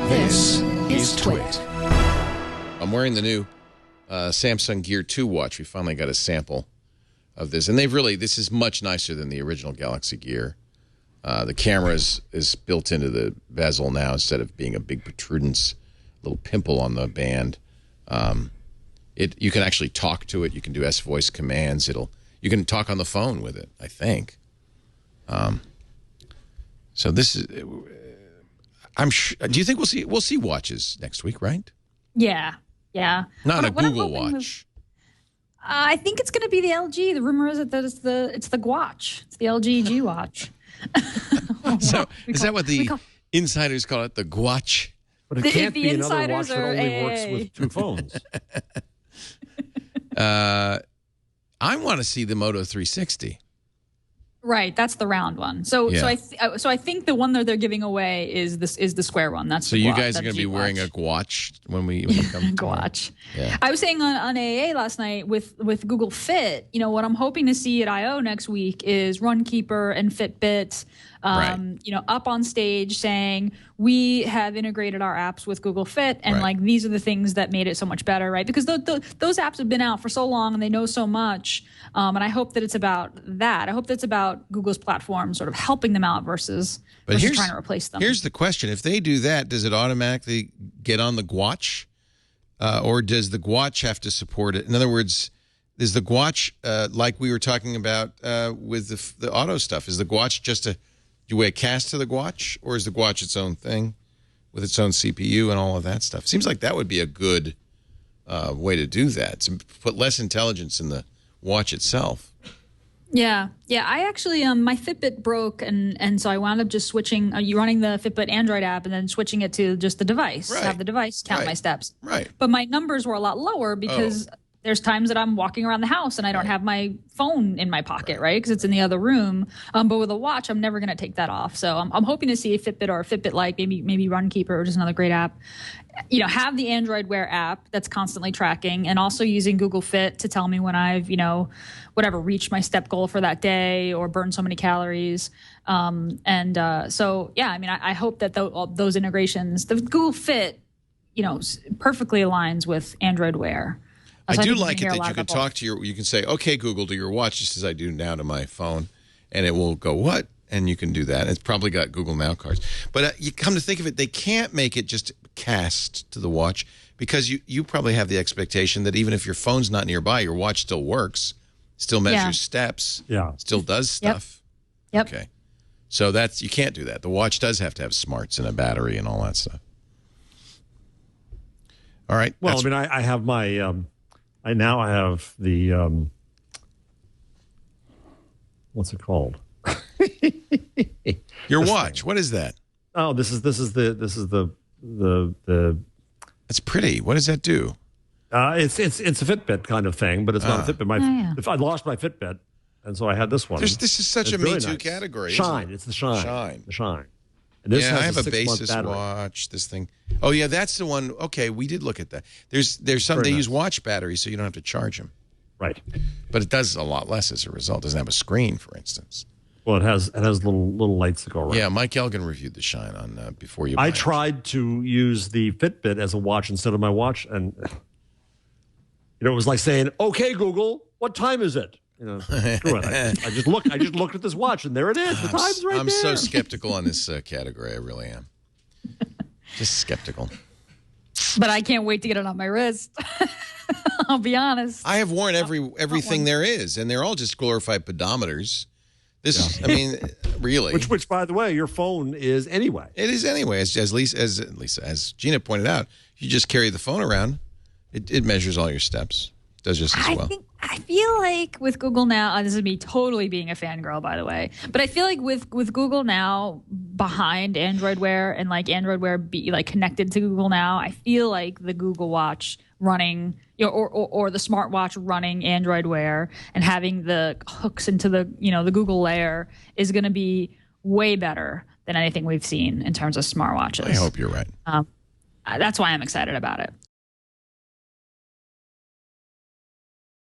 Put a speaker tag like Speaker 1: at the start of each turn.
Speaker 1: This is Twit. I'm wearing the new Samsung Gear 2 watch. We finally got a sample of this. And this is much nicer than the original Galaxy Gear. The camera is built into the bezel now instead of being a big protrudence, little pimple on the band. You can actually talk to it. You can do S-voice commands. You can talk on the phone with it, I think. So this is... I'm sure. Do you think we'll see watches next week, right?
Speaker 2: Yeah.
Speaker 1: Not a Google Watch.
Speaker 2: I think it's going to be the LG. The rumor is that it's the GWatch. It's the LG GWatch.
Speaker 1: So is that what the insiders call it, the GWatch?
Speaker 3: But it can't be another watch that only works with two phones.
Speaker 1: I want to see the Moto 360.
Speaker 2: Right, that's the round one. So I think the one that they're giving away is the square one. That's
Speaker 1: so you guys are going to be wearing a GWatch when we come.
Speaker 2: GWatch.
Speaker 1: Yeah.
Speaker 2: I was saying on AA last night with Google Fit. You know what I'm hoping to see at I/O next week is Runkeeper and Fitbit. Up on stage saying we have integrated our apps with Google Fit, and these are the things that made it so much better, right? Because those apps have been out for so long and they know so much. And I hope that it's about that. I hope that it's about Google's platform sort of helping them out versus trying to replace them.
Speaker 1: Here's the question: if they do that, does it automatically get on the GWatch, or does the GWatch have to support it? In other words, is the GWatch like we were talking about with the auto stuff? Is the GWatch just do we cast to the GWatch, or is the GWatch its own thing with its own CPU and all of that stuff? Seems like that would be a good way to do that, to put less intelligence in the watch itself.
Speaker 2: Yeah. I actually, my Fitbit broke, and so I wound up just switching, running the Fitbit Android app and then switching it to just the device, have the device count my steps.
Speaker 1: Right.
Speaker 2: But my numbers were a lot lower because there's times that I'm walking around the house and I don't have my phone in my pocket, right? Because it's in the other room. But with a watch, I'm never going to take that off. So I'm hoping to see a Fitbit or a Fitbit-like, maybe Runkeeper or just another great app. Have the Android Wear app that's constantly tracking, and also using Google Fit to tell me when I've, reached my step goal for that day or burned so many calories. I hope that those integrations, the Google Fit, perfectly aligns with Android Wear.
Speaker 1: I do like it that you can talk to you can say, okay, Google, to your watch, just as I do now to my phone, and it will go, what? And you can do that. It's probably got Google Now cards. But you come to think of it, they can't make it just cast to the watch, because you probably have the expectation that even if your phone's not nearby, your watch still works, still measures steps, still does stuff.
Speaker 2: Yep.
Speaker 1: Okay. So you can't do that. The watch does have to have smarts and a battery and all that stuff. All right.
Speaker 3: Well, I have my... I have the what's it called?
Speaker 1: Your watch. What is that?
Speaker 3: Oh, this is the.
Speaker 1: That's pretty. What does that do?
Speaker 3: It's a Fitbit kind of thing, but it's not a Fitbit. If I lost my Fitbit, and so I had this one.
Speaker 1: This is such a Me Too category.
Speaker 3: Shine. It's the Shine. The Shine. And
Speaker 1: this I have a Basis watch. This thing. Oh yeah, that's the one. Okay, we did look at that. There's some they use watch batteries, so you don't have to charge them.
Speaker 3: Right.
Speaker 1: But it does a lot less as a result. It doesn't have a screen, for instance.
Speaker 3: Well, it has little lights that go around.
Speaker 1: Yeah, Mike Elgin reviewed the Shine on before you.
Speaker 3: I tried to use the Fitbit as a watch instead of my watch, and it was like saying, "Okay, Google, what time is it?" Screw it. I just looked at this watch, and there it is. The time's right there.
Speaker 1: I'm so skeptical on this category. I really am. Just skeptical.
Speaker 2: But I can't wait to get it on my wrist. I'll be honest.
Speaker 1: I have worn everything there is, and they're all just glorified pedometers. Really.
Speaker 3: Which, by the way, your phone is anyway.
Speaker 1: It is anyway. As Gina pointed out, you just carry the phone around. It measures all your steps. Does just as well.
Speaker 2: I feel like with Google Now, this is me totally being a fangirl, by the way, but I feel like with Google Now behind Android Wear and Android Wear be connected to Google Now, I feel like the Google Watch running, or the smartwatch running Android Wear and having the hooks into the the Google layer is going to be way better than anything we've seen in terms of smartwatches.
Speaker 1: I hope you're right.
Speaker 2: That's why I'm excited about it.